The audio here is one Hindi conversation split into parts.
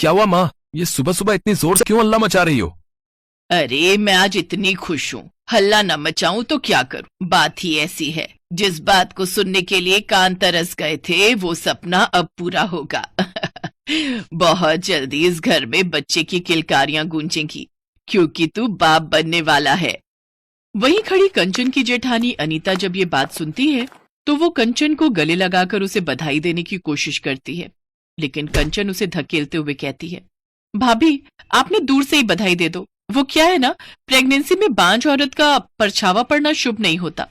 क्या हुआ माँ? ये सुबह सुबह इतनी जोर से क्यों हल्ला मचा रही हो? अरे मैं आज इतनी खुश हूँ, हल्ला न मचाऊं तो क्या करूं। बात ही ऐसी है, जिस बात को सुनने के लिए कान तरस गए थे वो सपना अब पूरा होगा। बहुत जल्दी इस घर में बच्चे की किलकारियां गूंजेंगी, क्योंकि तू बाप बनने वाला है। वहीं खड़ी कंचन की जेठानी अनीता जब ये बात सुनती है तो वो कंचन को गले लगाकर उसे बधाई देने की कोशिश करती है, लेकिन कंचन उसे धकेलते हुए कहती है, भाभी आपने दूर से ही बधाई दे दो। वो क्या है ना, प्रेगनेंसी में बांझ औरत का परछावा पड़ना शुभ नहीं होता।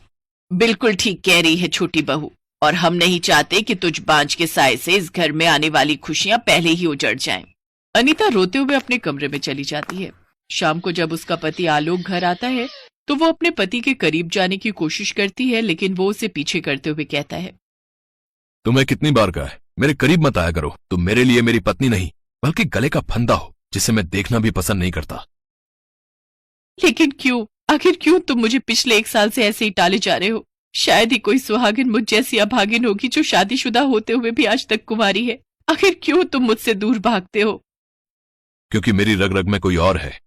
बिल्कुल ठीक कह रही है छोटी बहू, और हम नहीं चाहते कि तुझ बांझ के साए से इस घर में आने वाली खुशियां पहले ही उजड़ जाएं। अनीता रोते हुए अपने कमरे में चली जाती है। शाम को जब उसका पति आलोक घर आता है तो वो अपने पति के करीब जाने की कोशिश करती है, लेकिन वो उसे पीछे करते हुए कहता है, तुम्हें कितनी बार कहा है मेरे करीब मत आया करो। तुम मेरे लिए मेरी पत्नी नहीं बल्कि गले का फंदा हो, जिसे मैं देखना भी पसंद नहीं करता। लेकिन क्यों, आखिर क्यों तुम मुझे पिछले 1 साल से ऐसे ही टाले जा रहे हो? शायद ही कोई सुहागिन मुझ जैसी अभागिन होगी जो शादीशुदा होते हुए भी आज तक कुंवारी है। आखिर क्यों तुम मुझसे दूर भागते हो? क्योंकि मेरी रग रग में कोई और है।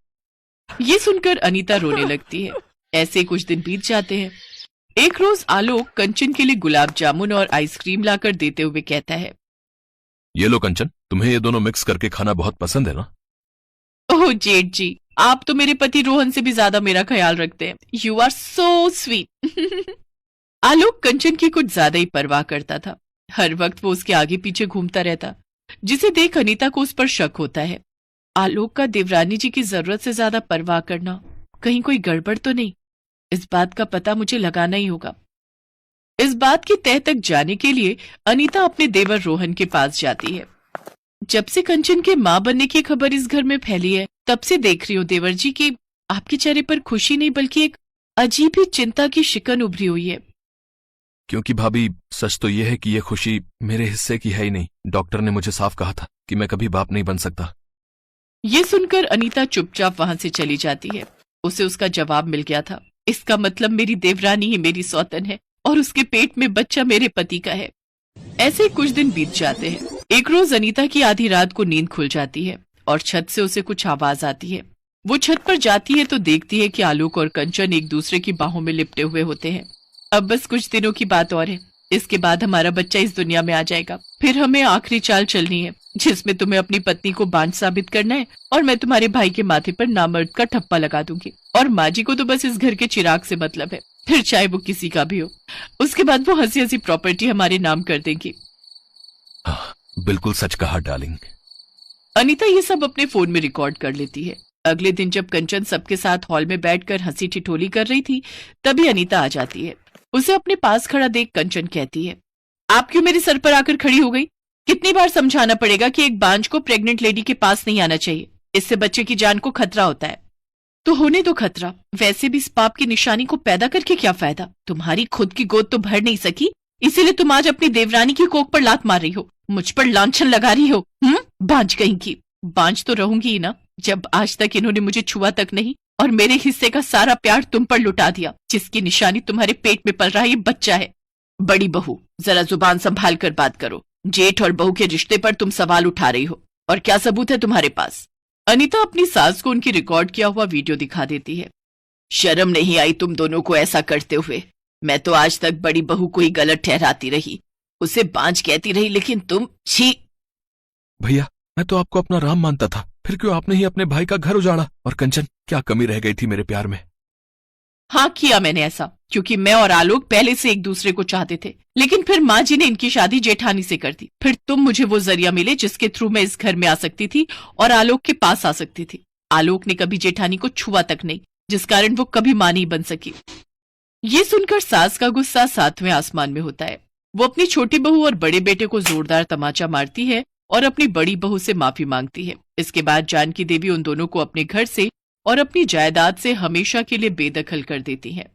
ये सुनकर अनीता रोने लगती है। ऐसे कुछ दिन बीत जाते हैं। एक रोज आलोक कंचन के लिए गुलाब जामुन और आइसक्रीम लाकर देते हुए कहता है, ये लो कंचन, तुम्हें ये दोनों मिक्स करके खाना बहुत पसंद है ना? ओह जेठ जी, आप तो मेरे पति रोहन से भी ज्यादा मेरा ख्याल रखते हैं। You are so sweet. Alok Kanchan की कुछ ज्यादा ही परवाह करता था। हर वक्त वो उसके आगे पीछे घूमता रहता, जिसे देख अनीता को उस पर शक होता है। आलोक का देवरानी जी की जरूरत से ज्यादा परवाह करना, कहीं कोई गड़बड़ तो नहीं? इस बात का पता मुझे लगाना ही होगा। इस बात की तह तक जाने के लिए अनीता अपने देवर रोहन के पास जाती है। जब से कंचन के मां बनने की खबर इस घर में फैली है, तब से देख रही हूँ देवर जी कि आपके चेहरे पर खुशी नहीं बल्कि एक अजीब ही चिंता की शिकन उभरी हुई है। क्योंकि भाभी, सच तो यह है कि यह खुशी मेरे हिस्से की है ही नहीं। डॉक्टर ने मुझे साफ कहा था कि मैं कभी बाप नहीं बन सकता। ये सुनकर अनीता चुपचाप वहां से चली जाती है। उसे उसका जवाब मिल गया था। इसका मतलब मेरी देवरानी ही मेरी सौतन है और उसके पेट में बच्चा मेरे पति का है। ऐसे कुछ दिन बीत जाते हैं। एक रोज अनीता की आधी रात को नींद खुल जाती है और छत से उसे कुछ आवाज आती है। वो छत पर जाती है तो देखती है कि आलोक और कंचन एक दूसरे की बाहों में लिपटे हुए होते हैं। अब बस कुछ दिनों की बात और है, इसके बाद हमारा बच्चा इस दुनिया में आ जाएगा। फिर हमें आखिरी चाल चलनी है, जिसमें तुम्हें अपनी पत्नी को बांझ साबित करना है और मैं तुम्हारे भाई के माथे पर नामर्द का ठप्पा लगा दूंगी। और माँ जी को तो बस इस घर के चिराग से मतलब है, फिर चाहे वो किसी का भी हो। उसके बाद वो हंसी हंसी प्रॉपर्टी हमारे नाम कर देंगी। हाँ, बिल्कुल सच कहा डार्लिंग। अनीता ये सब अपने फोन में रिकॉर्ड कर लेती है। अगले दिन जब कंचन सबके साथ हॉल में बैठकर हंसी ठिठोली कर रही थी, तभी अनीता आ जाती है। उसे अपने पास खड़ा देख कंचन कहती है, आप क्यों मेरे सर पर आकर खड़ी हो गई? कितनी बार समझाना पड़ेगा कि एक बांझ को प्रेग्नेंट लेडी के पास नहीं आना चाहिए, इससे बच्चे की जान को खतरा होता है। तो होने दो खतरा, वैसे भी इस पाप की निशानी को पैदा करके क्या फायदा? तुम्हारी खुद की गोद तो भर नहीं सकी, इसीलिए तुम आज अपनी देवरानी की कोख पर लात मार रही हो, मुझ पर लांछन लगा रही हो। बांझ कहीं की। बांझ तो रहूंगी ही ना, जब आज तक इन्होंने मुझे छुआ तक नहीं और मेरे हिस्से का सारा प्यार तुम पर लुटा दिया, जिसकी निशानी तुम्हारे पेट में पल रहा ये बच्चा है। बड़ी बहू, जरा जुबान संभाल कर बात करो। जेठ और बहू के रिश्ते पर तुम सवाल उठा रही हो, और क्या सबूत है तुम्हारे पास? अनीता अपनी सास को उनकी रिकॉर्ड किया हुआ वीडियो दिखा देती है। शर्म नहीं आई तुम दोनों को ऐसा करते हुए? मैं तो आज तक बड़ी बहू को ही गलत ठहराती रही, उसे बांझ कहती रही, लेकिन तुम छी। भैया, मैं तो आपको अपना राम मानता था, फिर क्यों आपने ही अपने भाई का घर उजाड़ा? और कंचन, क्या कमी रह गई थी मेरे प्यार में? हाँ किया मैंने ऐसा, क्योंकि मैं और आलोक पहले से एक दूसरे को चाहते थे, लेकिन फिर माँ जी ने इनकी शादी जेठानी से कर दी। फिर तुम मुझे वो जरिया मिले जिसके थ्रू मैं इस घर में आ सकती थी और आलोक के पास आ सकती थी। आलोक ने कभी जेठानी को छुआ तक नहीं, जिस कारण वो कभी माँ नहीं बन सकी। ये सुनकर सास का गुस्सा 7वें आसमान में होता है। वो अपनी छोटी बहू और बड़े बेटे को जोरदार तमाचा मारती है और अपनी बड़ी बहू से माफी मांगती है। इसके बाद जानकी देवी उन दोनों को अपने घर से और अपनी जायदाद से हमेशा के लिए बेदखल कर देती हैं।